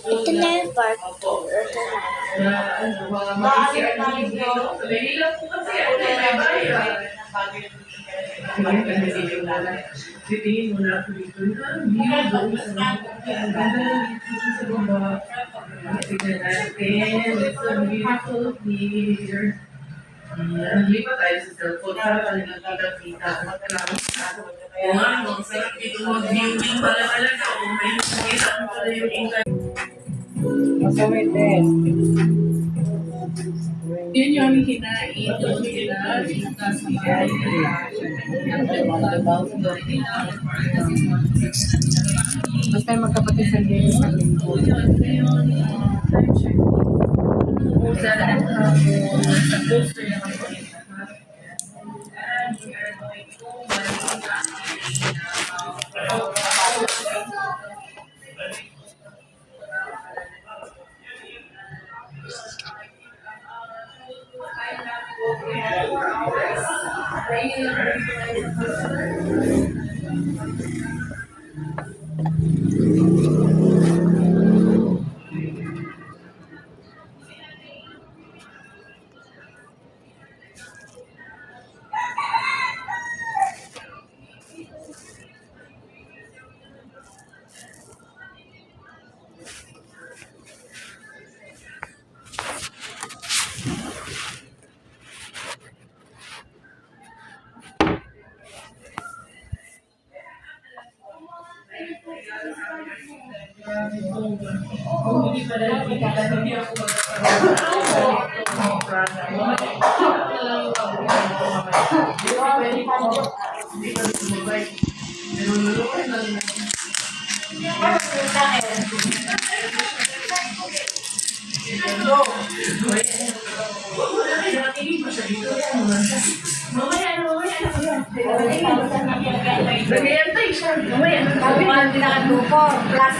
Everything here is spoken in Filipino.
Ito na yung part 2. Ito na. Mahirap po kasi ako na may bayan. Titingin mo na ako dito na, hindi mo doon sa mga ang ganda dito sa baba. Tignan natin, it's a beautiful here. Lipat tayo sa cellphone para talagang kita-kita. Kung ano, sarap dito mag-viewing pala talaga. Kung may nakita mo pala yung ingay. Masawit din. Yun yung kinain. Yung kinain. Basta yung magkapatid sa game sa linggo. Sa poster yung Sabi ko, pinaka-2 plus